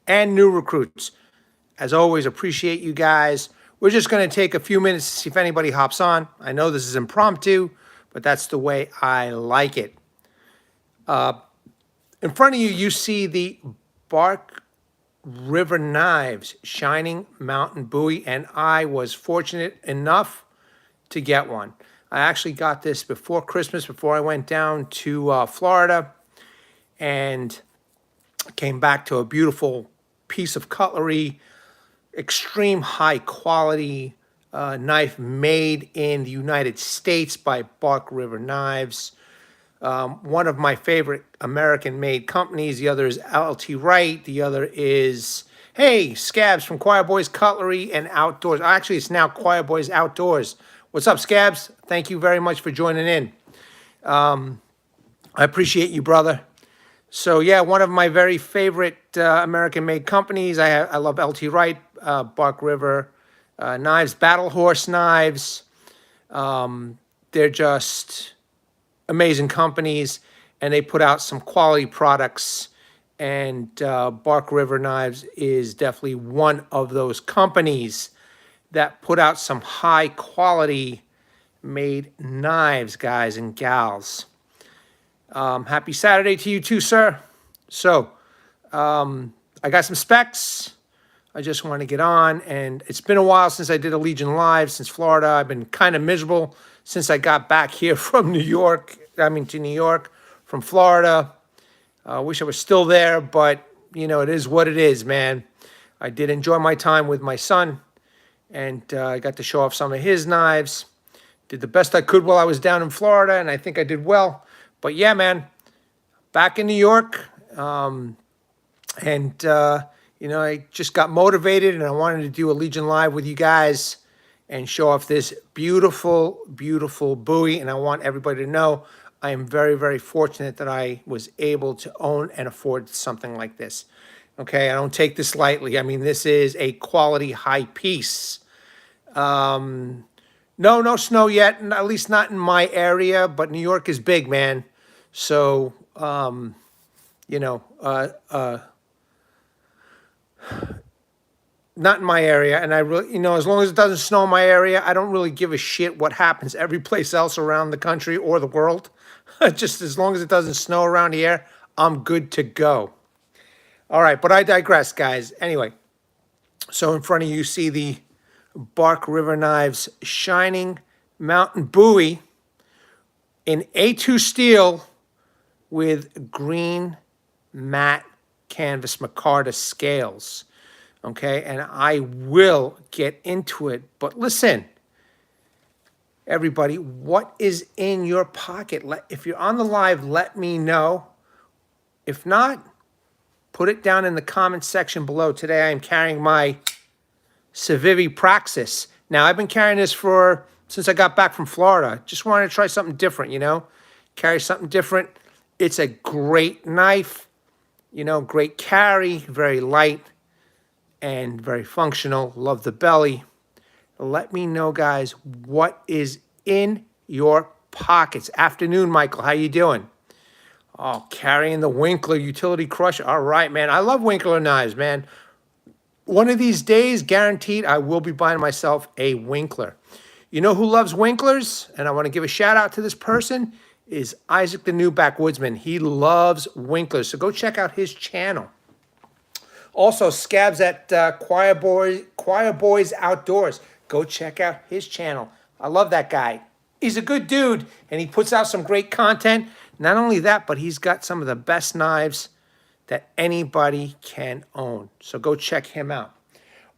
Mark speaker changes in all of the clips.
Speaker 1: and new recruits. As always, appreciate you guys. We're just going to take a few minutes to see if anybody hops on. I know this is impromptu, but that's the way I like it. In front of you, you see the Bark River Knives Shining Mountain Bowie, and I was fortunate enough to get one. I actually got this before Christmas, before I went down to Florida, and came back to a beautiful piece of cutlery, extreme high quality knife made in the United States by Bark River Knives. One of my favorite American-made companies. The other is LT Wright. The other is, hey, Scabs from Choir Boys Cutlery and Outdoors. Actually, it's now Choir Boys Outdoors. What's up, Scabs? Thank you very much for joining in. I appreciate you, brother. So, yeah, one of my very favorite American-made companies. I love LT Wright, Bark River Knives, Battle Horse Knives. They're just amazing companies, and they put out some quality products, and Bark River Knives is definitely one of those companies that put out some high quality made knives, guys and gals. Happy Saturday to you too, sir. So I got some specs. I just want to get on, and it's been a while since I did a Legion Live since Florida. I've been kind of miserable since I got back here from New York. To New York from Florida. I wish I was still there, but, you know, it is what it is, man. I did enjoy my time with my son, and I got to show off some of his knives. Did the best I could while I was down in Florida, and I think I did well. But, yeah, man, back in New York, you know, I just got motivated, and I wanted to do a Legion Live with you guys and show off this beautiful, beautiful Bowie. And I want everybody to know I am very, very fortunate that I was able to own and afford something like this. Okay, I don't take this lightly. I mean, this is a quality high piece. No snow yet, at least not in my area, but New York is big, man. So, you know, not in my area, and I really, you know, as long as it doesn't snow in my area, I don't really give a shit what happens every place else around the country or the world. Just as long as it doesn't snow around here, I'm good to go. All right, but I digress, guys. Anyway, so in front of you see the Bark River Knives Shining Mountain Bowie in A2 steel with green matte canvas micarta scales. Okay, and I will get into it, but listen, everybody, what is in your pocket? If you're on the live, let me know. If not, put it down in the comment section below. Today I am carrying my Civivi Praxis. Now, I've been carrying this since I got back from Florida. Just wanted to try something different, you know, carry something different. It's a great knife, you know, great carry, very light and very functional. Love the belly. Let me know, guys, what is in your pockets. Afternoon, Michael. How you doing? Oh, carrying the Winkler Utility Crusher. All right, man. I love Winkler knives, man. One of these days, guaranteed, I will be buying myself a Winkler. You know who loves Winklers? And I want to give a shout out to this person, is Isaac the New Backwoodsman. He loves Winklers. So go check out his channel. Also, Scabs at Choir Boys Outdoors. Go check out his channel. I love that guy. He's a good dude, and he puts out some great content. Not only that, but he's got some of the best knives that anybody can own. So go check him out.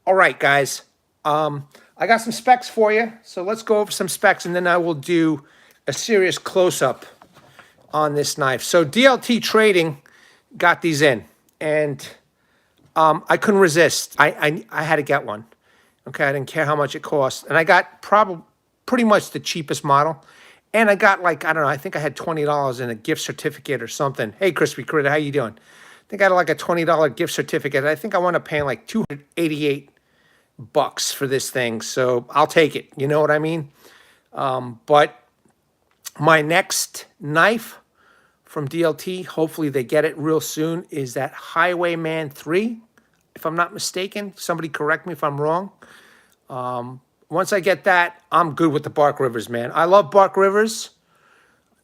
Speaker 1: All right, guys. I got some specs for you. So let's go over some specs, and then I will do a serious close-up on this knife. So DLT Trading got these in, and I couldn't resist. I had to get one. Okay, I didn't care how much it cost. And I got pretty much the cheapest model. And I got, like, I don't know, I think I had $20 in a gift certificate or something. Hey, Crispy Critter, how you doing? I think I had like a $20 gift certificate. I think I wound up paying like $288 for this thing. So I'll take it. You know what I mean? But my next knife from DLT, hopefully they get it real soon, is that Highwayman 3. if I'm not mistaken. Somebody correct me if I'm wrong. Once I get that, I'm good with the Bark Rivers, man. I love Bark Rivers.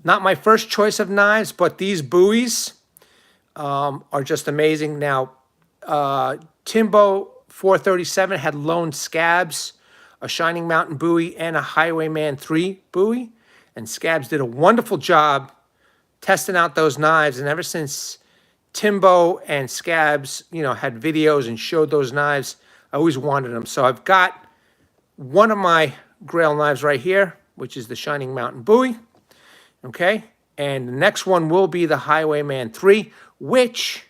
Speaker 1: Not my first choice of knives, but these Bowies are just amazing. Now, Timbo 437 had lone scabs, a Shining Mountain Bowie, and a Highwayman 3 Bowie. And Scabs did a wonderful job testing out those knives. And ever since Timbo and Scabs, had videos and showed those knives, I always wanted them. So I've got one of my Grail knives right here, which is the Shining Mountain Bowie. Okay. And the next one will be the Highwayman 3, which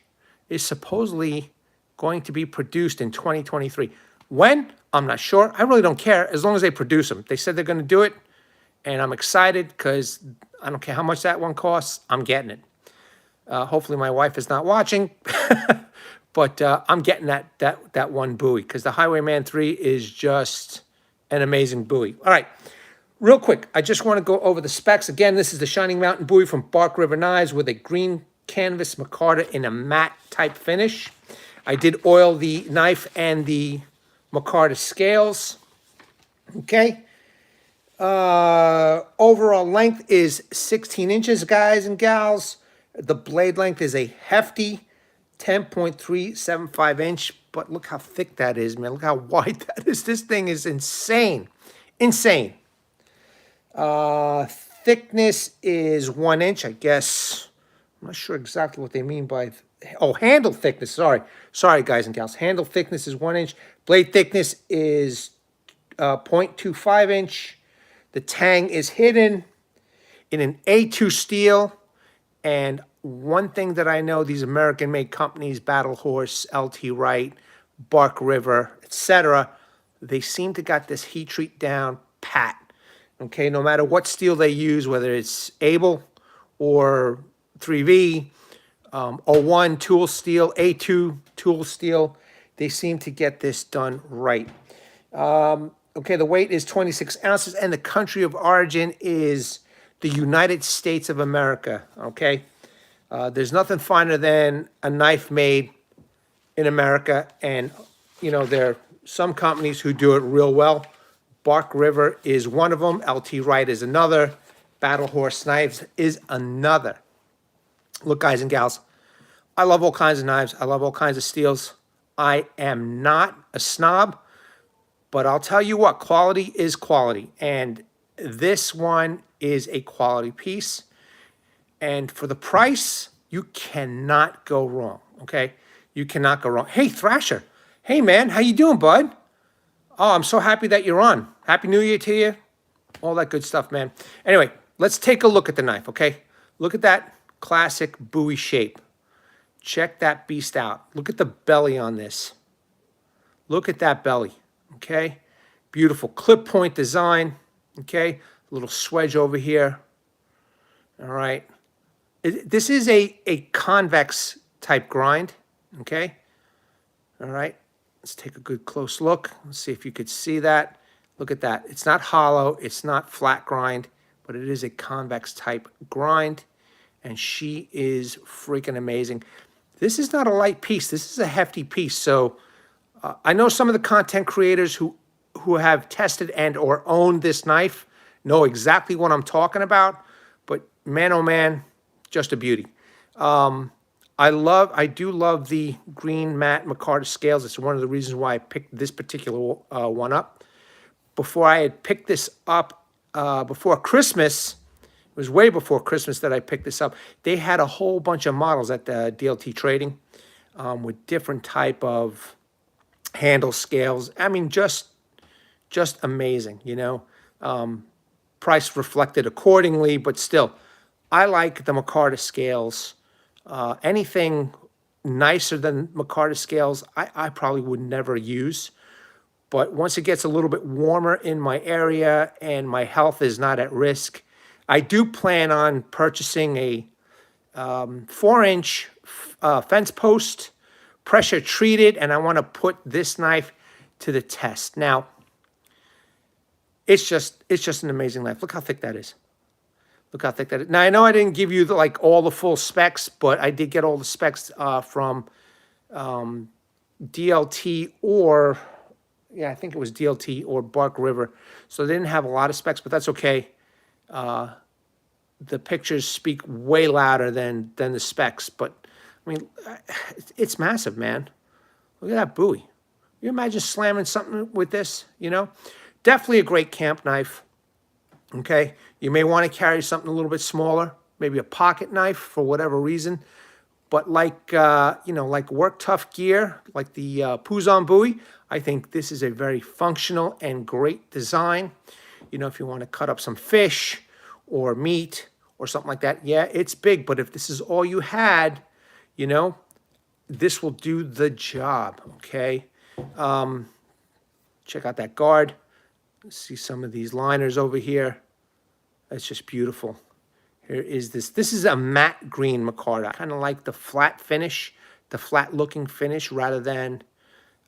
Speaker 1: is supposedly going to be produced in 2023. When? I'm not sure. I really don't care as long as they produce them. They said they're going to do it, and I'm excited because I don't care how much that one costs. I'm getting it. Hopefully my wife is not watching, but I'm getting that one Bowie because the Highwayman 3 is just an amazing Bowie. All right. Real quick, I just want to go over the specs. Again, this is the Shining Mountain Bowie from Bark River Knives with a green canvas micarta in a matte type finish. I did oil the knife and the micarta scales. Okay. Overall length is 16 inches, guys and gals. The blade length is a hefty 10.375 inch, but look how thick that is, man. Look how wide that is. This thing is insane. Insane. Thickness is 1 inch, I guess. I'm not sure exactly what they mean by, handle thickness. Sorry, guys and gals. Handle thickness is 1 inch. Blade thickness is 0.25 inch. The Tang is hidden in an A2 steel. And one thing that I know, these American-made companies, Battle Horse, LT Wright, Bark River, etc., they seem to got this heat treat down pat. Okay, no matter what steel they use, whether it's Able or 3V, 01 tool steel, A2 tool steel, they seem to get this done right. Okay, the weight is 26 ounces, and the country of origin is the United States of America, okay? There's nothing finer than a knife made in America, and, there are some companies who do it real well. Bark River is one of them. LT Wright is another. Battle Horse Knives is another. Look, guys and gals, I love all kinds of knives. I love all kinds of steels. I am not a snob, but I'll tell you what, quality is quality. And this one is a quality piece. And for the price, you cannot go wrong, okay? You cannot go wrong. Hey, Thrasher. Hey, man, how you doing, bud? Oh, I'm so happy that you're on. Happy New Year to you. All that good stuff, man. Anyway, let's take a look at the knife, okay? Look at that classic Bowie shape. Check that beast out. Look at the belly on this. Look at that belly, okay? Beautiful clip point design, okay? A little swedge over here. All right. This is a convex type grind, okay? All right. Let's take a good close look. Let's see if you could see that. Look at that. It's not hollow. It's not flat grind, but it is a convex type grind. And she is freaking amazing. This is not a light piece. This is a hefty piece. So I know some of the content creators who have tested and or owned this knife know exactly what I'm talking about. But man, oh man, just a beauty. I do love the green matte micarta scales. It's one of the reasons why I picked this particular one up. Before I had picked this up, before Christmas, it was way before Christmas that I picked this up. They had a whole bunch of models at the DLT Trading with different type of handle scales. I mean, just amazing, Price reflected accordingly, but still, I like the micarta scales. Anything nicer than micarta scales, I probably would never use. But once it gets a little bit warmer in my area and my health is not at risk, I do plan on purchasing a 4-inch fence post, pressure treated, and I want to put this knife to the test. Now, it's just an amazing knife. Look how thick that is. Look how thick that is. Now, I know I didn't give you all the full specs, but I did get all the specs from DLT or, yeah, I think it was DLT or Bark River. So they didn't have a lot of specs, but that's okay. The pictures speak way louder than the specs, but I mean, it's massive, man. Look at that Bowie. You imagine slamming something with this, you know? Definitely a great camp knife, okay? You may want to carry something a little bit smaller, maybe a pocket knife for whatever reason. But like, you know, like work tough gear, like the Puzon Bowie, I think this is a very functional and great design. You know, if you want to cut up some fish or meat or something like that, yeah, it's big. But if this is all you had, you know, this will do the job, okay? Check out that guard. See some of these liners over here. That's just beautiful. Here is this. This is a matte green micarta. I kind of like the flat finish, the flat looking finish rather than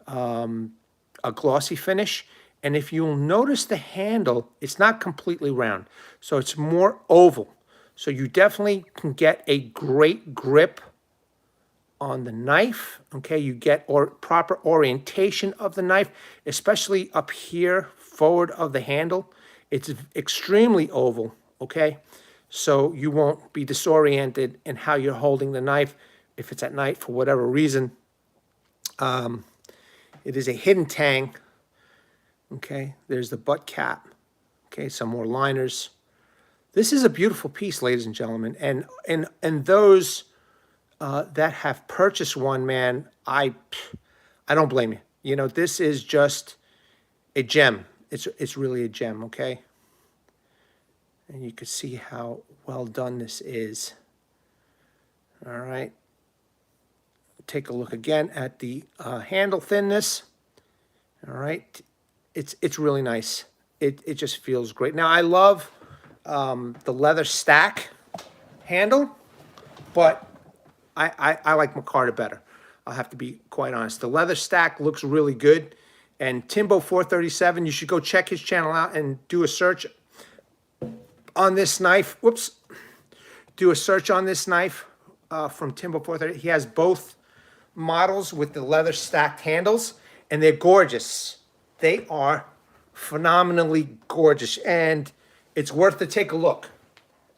Speaker 1: a glossy finish. And if you'll notice the handle, it's not completely round. So it's more oval. So you definitely can get a great grip on the knife, okay? You get proper orientation of the knife, especially up here, forward of the handle. It's extremely oval, okay? So you won't be disoriented in how you're holding the knife if it's at night for whatever reason. It is a hidden tang, okay? There's the butt cap, okay? Some more liners. This is a beautiful piece, ladies and gentlemen. And those that have purchased one, man, I don't blame you. You know, this is just a gem. It's really a gem, okay? And you can see how well done this is. All right. Take a look again at the handle thinness. All right. It's really nice. It just feels great. Now, I love the leather stack handle, but I like micarta better. I'll have to be quite honest. The leather stack looks really good. And Timbo 437, you should go check his channel out and do a search on this knife. Whoops. Do a search on this knife from Timbo 430. He has both models with the leather stacked handles, and they're gorgeous. They are phenomenally gorgeous, and it's worth to take a look.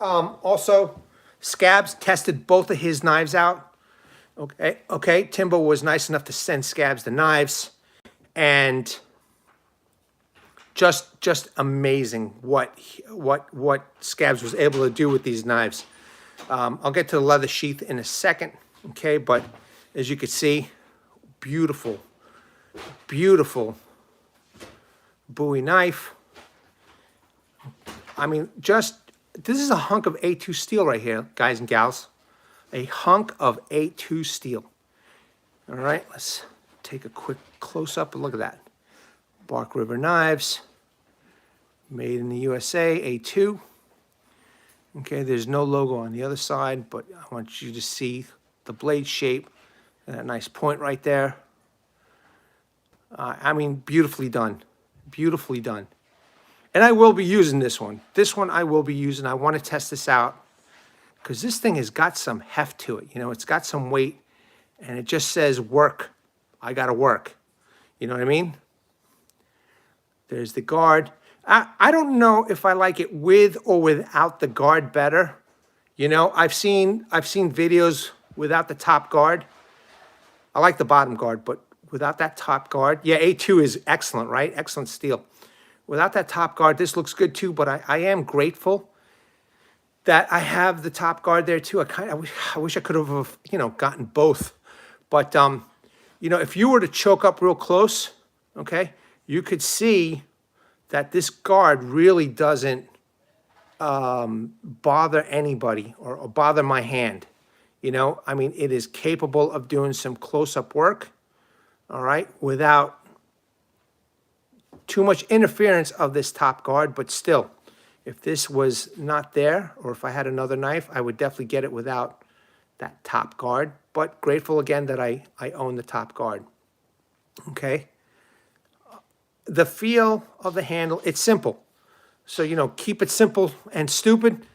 Speaker 1: Also, Scabs tested both of his knives out. Okay. Timbo was nice enough to send Scabs the knives, and just amazing what Scabs was able to do with these knives. I'll get to the leather sheath in a second, okay? But as you can see, beautiful, beautiful Bowie knife. I mean, this is a hunk of A2 steel right here, guys and gals. A hunk of A2 steel. All right, let's take a quick close-up and look at that. Bark River knives, made in the USA, A2. Okay, there's no logo on the other side, but I want you to see the blade shape and that nice point right there. I mean, beautifully done. Beautifully done. And I will be using this one. This one I will be using. I want to test this out because this thing has got some heft to it. You know, it's got some weight, and it just says work. I got to work. You know what I mean? There's the guard. I don't know if I like it with or without the guard better. You know, I've seen videos without the top guard. I like the bottom guard, but without that top guard, yeah, A2 is excellent, right? Excellent steel. Without that top guard, this looks good too, but I am grateful that I have the top guard there too. I wish I could have, you know, gotten both. But, you know, if you were to choke up real close, okay, you could see that this guard really doesn't bother anybody or bother my hand. You know, I mean, it is capable of doing some close-up work, all right, without too much interference of this top guard. But still, if this was not there, or if I had another knife, I would definitely get it without that top guard. But grateful again that I own the top guard. Okay. The feel of the handle, it's simple. So, you know, keep it simple and stupid.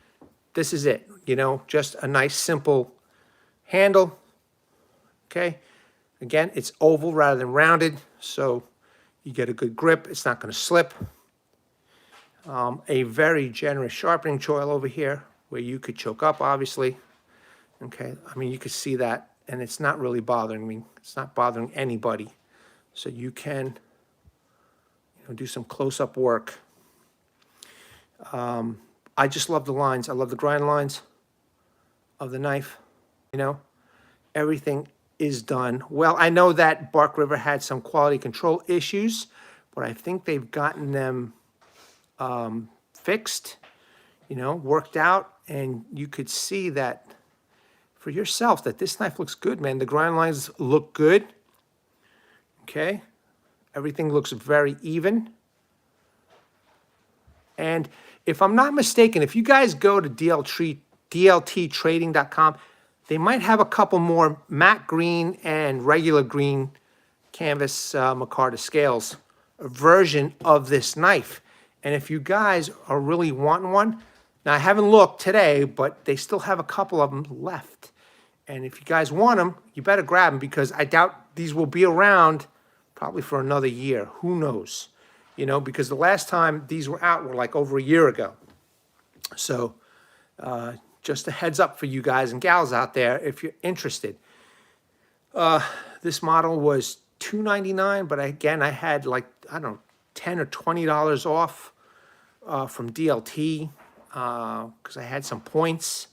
Speaker 1: This is it. You know, just a nice, simple handle. Okay. Again, it's oval rather than rounded, so you get a good grip. It's not going to slip. A very generous sharpening choil over here where you could choke up, obviously. Okay, I mean, you could see that, and it's not really bothering me. It's not bothering anybody. So you can, do some close-up work. I just love the lines. I love the grind lines of the knife. Everything is done well. I know that Bark River had some quality control issues, but I think they've gotten them fixed, worked out, and you could see that for yourself that this knife looks good, man. The grind lines look good. Okay, everything looks very even. And if I'm not mistaken, if you guys go to DLTtrading.com, they might have a couple more matte green and regular green canvas micarta scales, a version of this knife. And if you guys are really wanting one, now I haven't looked today, but they still have a couple of them left. And if you guys want them, you better grab them, because I doubt these will be around probably for another year. Who knows? Because the last time these were out were like over a year ago. So just a heads up for you guys and gals out there if you're interested. This model was $299, but again, I had like, I don't know, $10 or $20 off from DLT because I had some points.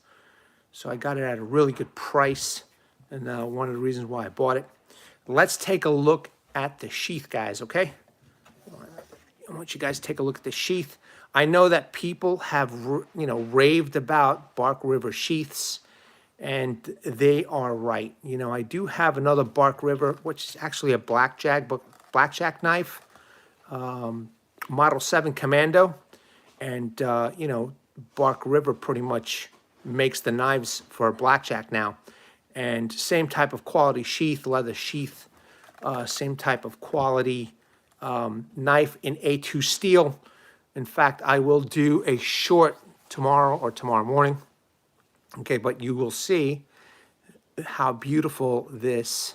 Speaker 1: So I got it at a really good price, and one of the reasons why I bought it. Let's take a look at the sheath, guys, okay? I want you guys to take a look at the sheath. I know that people have, raved about Bark River sheaths, and they are right. I do have another Bark River, which is actually a blackjack knife, Model 7 Commando, and, Bark River pretty much makes the knives for a blackjack now. And same type of quality sheath, leather sheath, same type of quality knife in A2 steel. In fact, I will do a short tomorrow or tomorrow morning. Okay, but you will see how beautiful this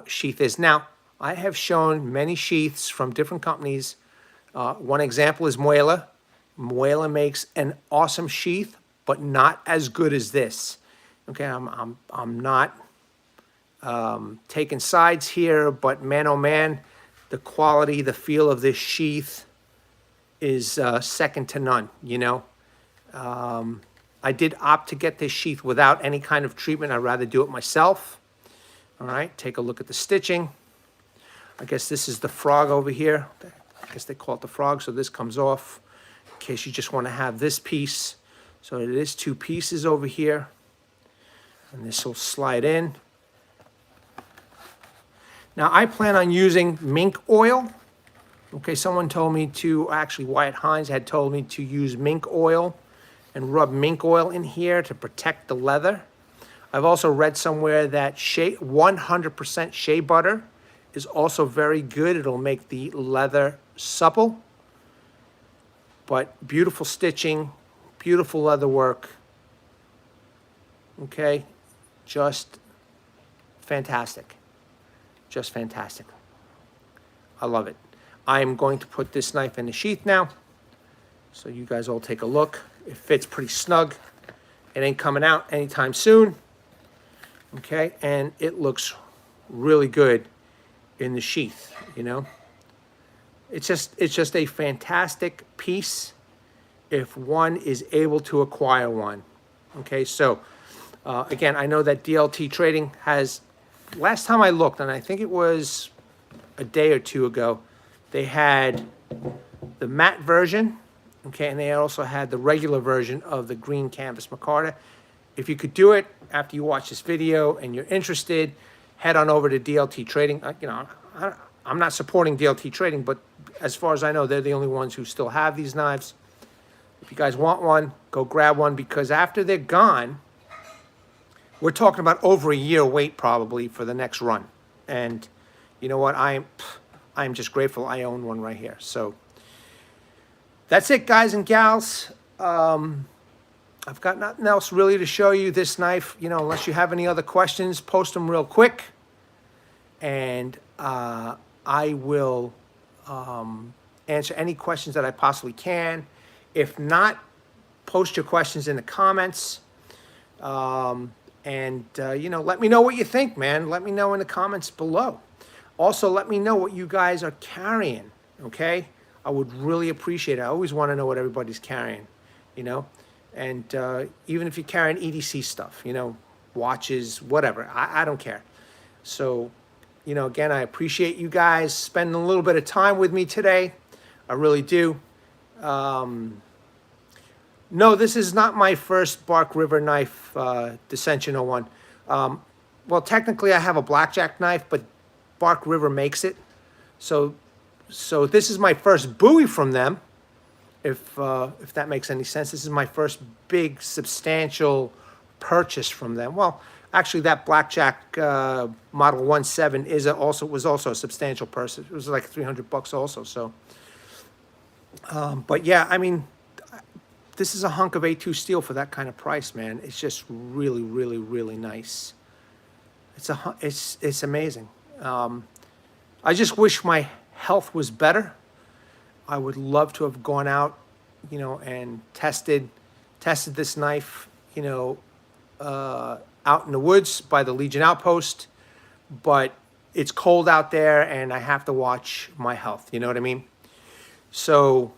Speaker 1: sheath is. Now, I have shown many sheaths from different companies. One example is Muela. Muela makes an awesome sheath, but not as good as this. Okay, I'm not taking sides here, but man, oh man, the quality, the feel of this sheath is second to none, I did opt to get this sheath without any kind of treatment. I'd rather do it myself. All right, take a look at the stitching. I guess this is the frog over here. I guess they call it the frog, so this comes off in case you just want to have this piece. So it is two pieces over here, and this will slide in. Now, I plan on using mink oil. Okay, someone told me to, actually Wyatt Hines had told me to use mink oil and rub mink oil in here to protect the leather. I've also read somewhere that 100% shea butter is also very good. It'll make the leather supple. But beautiful stitching, beautiful leather work. Okay, just fantastic. Just fantastic. I love it. I'm going to put this knife in the sheath now, so you guys all take a look. It fits pretty snug. It ain't coming out anytime soon. Okay, and it looks really good in the sheath, It's just a fantastic piece if one is able to acquire one. Okay, so again, I know that DLT Trading has, last time I looked, and I think it was a day or two ago, they had the matte version, okay, and they also had the regular version of the green canvas micarta. If you could do it after you watch this video and you're interested, head on over to DLT Trading. I'm not supporting DLT Trading, but as far as I know, they're the only ones who still have these knives. If you guys want one, go grab one, because after they're gone, we're talking about over a year wait probably for the next run. And you know what? I'm just grateful I own one right here. So that's it, guys and gals. I've got nothing else really to show you this knife. Unless you have any other questions, post them real quick. and I will answer any questions that I possibly can. If not, post your questions in the comments. You know, let me know what you think, man. Let me know in the comments below. Also, let me know what you guys are carrying, okay? I would really appreciate it. I always want to know what everybody's carrying, you know? And even if you're carrying EDC stuff, you know, watches, whatever, I don't care. So, you know, again, I appreciate you guys spending a little bit of time with me today. I really do. No, this is not my first Bark River knife, Dissension 01. Well, technically I have a blackjack knife, but Bark River makes it. So this is my first Bowie from them, if that makes any sense. This is my first big, substantial purchase from them. Well, actually, that blackjack Model 17 was also a substantial purchase. It was like $300 also. So, but yeah, I mean, this is a hunk of A2 steel for that kind of price, man. It's just really, really, really nice. It's amazing. I just wish my health was better. I would love to have gone out, you know, and tested this knife, you know, out in the woods by the Legion outpost. But it's cold out there, and I have to watch my health. You know what I mean? So,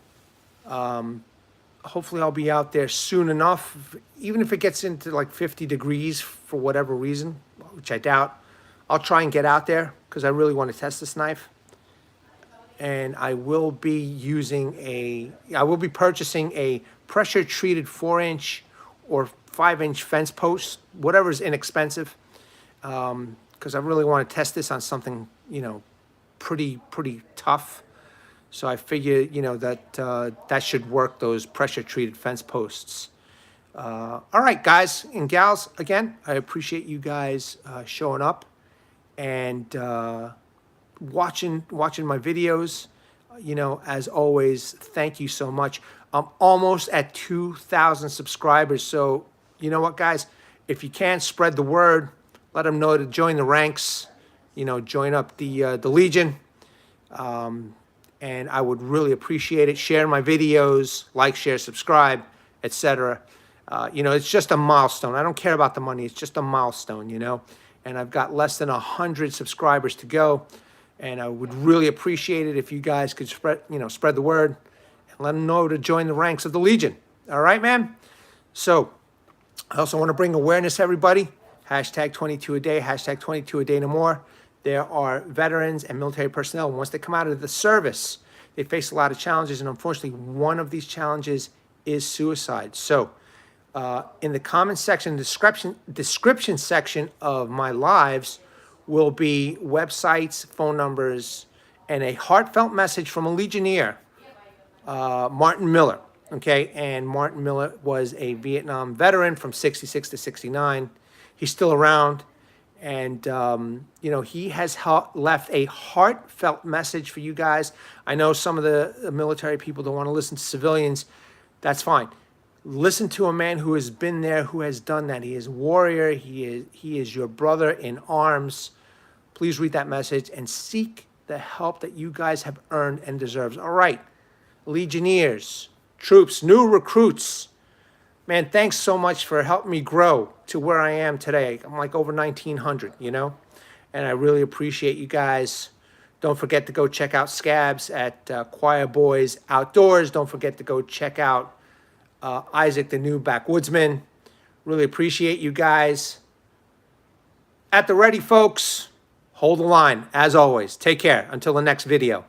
Speaker 1: hopefully I'll be out there soon enough, even if it gets into like 50 degrees for whatever reason, which I doubt. I'll try and get out there because I really want to test this knife. And I will be purchasing a pressure treated 4-inch or 5-inch fence post, whatever is inexpensive. Because I really want to test this on something, you know, pretty tough. So I figure, you know, that that should work, those pressure-treated fence posts. All right, guys and gals, again, I appreciate you guys showing up and watching my videos. You know, as always, thank you so much. I'm almost at 2,000 subscribers. So, you know what, guys? If you can, spread the word. Let them know to join the ranks. You know, join up the Legion. And I would really appreciate it. Share my videos, like, share, subscribe, etc. You know, it's just a milestone. I don't care about the money. It's just a milestone, you know. And I've got less than 100 subscribers to go. And I would really appreciate it if you guys could spread the word and let them know to join the ranks of the Legion. All right, man? So I also want to bring awareness, everybody. Hashtag 22 a day, hashtag 22 a day no more. There are veterans and military personnel. Once they come out of the service, they face a lot of challenges. And unfortunately, one of these challenges is suicide. So in the comment section, description section of my lives will be websites, phone numbers, and a heartfelt message from a Legionnaire, Martin Miller. Okay, and Martin Miller was a Vietnam veteran from 66 to 69. He's still around. And, you know, he has left a heartfelt message for you guys. I know some of the military people don't want to listen to civilians. That's fine. Listen to a man who has been there, who has done that. He is a warrior. He is your brother in arms. Please read that message and seek the help that you guys have earned and deserves. All right, Legionnaires, troops, new recruits. Man, thanks so much for helping me grow to where I am today. I'm like over 1,900, you know? And I really appreciate you guys. Don't forget to go check out Scabs at Choir Boys Outdoors. Don't forget to go check out Isaac, the new backwoodsman. Really appreciate you guys. At the ready, folks. Hold the line. As always, take care. Until the next video.